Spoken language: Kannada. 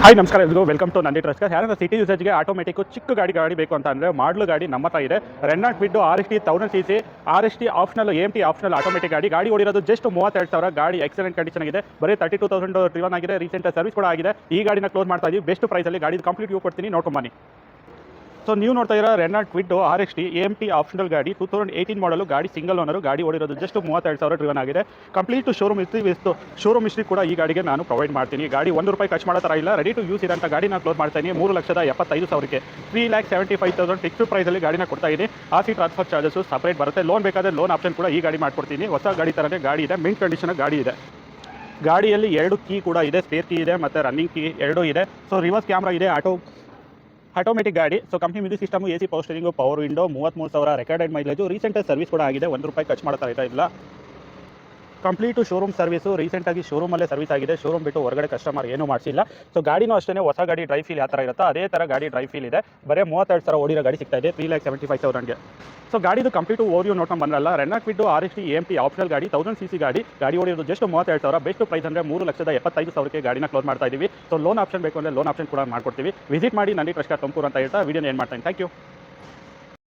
ಹಾಯ್ ನಮಸ್ಕಾರ ಎಲ್ರಿಗೂ ವೆಲ್ಕಮ್ ಟು ನಂದಿ ಟ್ರಸ್ಟ್. ಯಾರು ಸಿಟಿ ಯೂಸೇಜ್ಗೆ ಆಟೋಮೆಟಿಕ್ ಚಿಕ್ಕ ಗಾಡಿ ಬೇಕು ಅಂತ ಅಂದರೆ ಮಾಡಲು ಗಾಡಿ ನಮ್ಮ ಹತ್ರ ಇದೆ. Renault Kwid RST 1000cc RST optional AMT optional automatic ಗಾಡಿ ಓಡಿರೋದು ಜಸ್ಟ್ 32,000. ಗಾಡಿ ಎಕ್ಸಲೆಂಟ್ ಕಂಡೀಷನ್ ಆಗಿದೆ. ಬರೀ 32,000 ಡ್ರಿವನ್ ಆಗಿದೆ. ರೀಸೆಂಟ್ ಸರ್ವಿಸ್ ಕೂಡ ಆಗಿದೆ. ಈ ಗಾಡಿನ ಕ್ಲೋಸ್ ಮಾಡ್ತಾ ಇದ್ದೀವಿ ಬೆಸ್ಟ್ ಪ್ರೈಸಲ್ಲಿ. ಗಾಡಿ ಕಂಪ್ಲೀಟ್ ವ್ಯೂ ಕೊಡ್ತೀನಿ, ನೋಡ್ಕೊಂಡು ಬನ್ನಿ. ಸೊ ನೀವು ನೋಡ್ತಾ ಇರೋ Renault Kwid RST AMT optional ಗಾಡಿ 2018 ಮಾಡಲು. ಗಾಡಿ ಸಿಂಗಲ್ ಓನರು. ಗಾಡಿ ಓಡಿರೋದು ಜಸ್ಟ್ 32,000 ಡ್ರಿವನ್ ಆಗಿದೆ. ಕಂಪ್ಲೀಟ್ ಶೋರೂಮ್ ಹಿಸ್ಟ್ರಿ ಕೂಡ ಈ ಗಾಡಿಗೆ ನಾನು ಪ್ರೊವೈಡ್ ಮಾಡ್ತೀನಿ. ಗಾಡಿ ₹1 ಖರ್ಚು ಮಾಡೋ ಥರ ಇಲ್ಲ. ರೆಡಿ ಟು ಯೂಸ್ ಇರೋಂಥ ಗಾಡಿನ ಕ್ಲೋಸ್ ಮಾಡ್ತೀನಿ 3,75,000ಕ್ಕೆ. 3,75,000 ಫಿಕ್ಸ್ಡ್ ಪ್ರೈಸಲ್ಲಿ ಗಾಡಿನ ಕೊಡ್ತಾ ಇದ್ದೀನಿ. RC ಟ್ರಾನ್ಸ್ಫರ್ ಚಾರ್ಜಸ್ ಸಪ್ರೇಟ್ ಬರುತ್ತೆ. ಲೋನ್ ಬೇಕಾದರೆ ಲೋನ್ ಆಪ್ಷನ್ ಕೂಡ ಈ ಗಾಡಿ ಮಾಡ್ಕೊಡ್ತೀನಿ. ಹೊಸ ಗಾಡಿ ಥರನೇ ಗಾಡಿ ಇದೆ. ಮಿಂಟ್ ಕಂಡೀಷನ್ ಗಾಡಿ ಇದೆ. ಗಾಡಿಯಲ್ಲಿ 2 ಕೀ ಕೂಡ ಇದೆ. ಸ್ಪೇರ್ ಕೀ ಇದೆ ಮತ್ತು ರನ್ನಿಂಗ್ ಕೀ 2 ಇದೆ. ಸೊ ರಿವರ್ಸ್ ಕ್ಯಾಮ್ರಾ ಇದೆ. ಆಟೋಮೆಟಿಕ್ ಗಾಡಿ. So company music system, AC power steering, power window, 33,000 recorded mileage. Recent service ಕೂಡ ಆಗಿದೆ. ₹1 ಖರ್ಚು ಮಾಡ್ತಾ ಇಲ್ಲ. Complete showroom service. ರೀಸೆಂಟಾಗಿ ಶೋರೂಮಲ್ಲೇ ಸರ್ವಿಸ್ ಆಗಿದೆ. ಶೋರೂಮ್ ಬಿಟ್ಟು ಹೊರಗಡೆ ಕಸ್ಟಮರ್ ಏನೂ ಮಾಡಿಸಿಲ್ಲ. ಸೊ ಗಾಡಿನೂ ಅಷ್ಟೇ ಹೊಸ ಗಾಡಿ ಡ್ರೈ ಫೀಲ್ ಯಾವ ಥರ ಇರುತ್ತೋ ಅದೇ ಥರ ಗಾಡಿ ಡ್ರೈ ಫೀಲ್ ಇದೆ. ಬರೀ 32,000 ಓಡಿರೋ ಗಾಡಿ ಸಿಗ್ತಾ ಇದೆ 3,75,000ಗೆ. ಸೊ ಗಾಡಿದು ಕಂಪ್ಲೀಟು ಓವರ್ವ್ಯೂ ನೋಡ್ಕೊಂಡು ಬಂದ್ರಲ್ಲ. Renault Kwid RST AMT optional ಗಾಡಿ 1000cc ಗಾಡಿ ಓಡಿರೋದು ಜಸ್ಟ್ 32,000. ಬೆಸ್ಟ್ ಪ್ರೈಸ್ ಅಂದರೆ 3,75,000ಕ್ಕೆ ಗಾಡಿನ ಕ್ಲೋಸ್ ಮಾಡ್ತಾ ಇದ್ದೀವಿ. ಸೊ ಲೋನ್ ಆಪ್ಷನ್ ಬೇಕು ಅಂದರೆ ಲೋನ್ ಆಪ್ಷನ್ ಕೂಡ ಮಾಡ್ಕೊಡ್ತೀವಿ. ವಿಸಿಟ್ ಮಾಡಿ ನಂದಿ ಟ್ರಸ್ಟ್ ತುಮಕೂರು ಅಂತ ಹೇಳ್ತಾ ವಿಡಿಯೋನ ಏನು ಮಾಡ್ತೀನಿ. Thank you.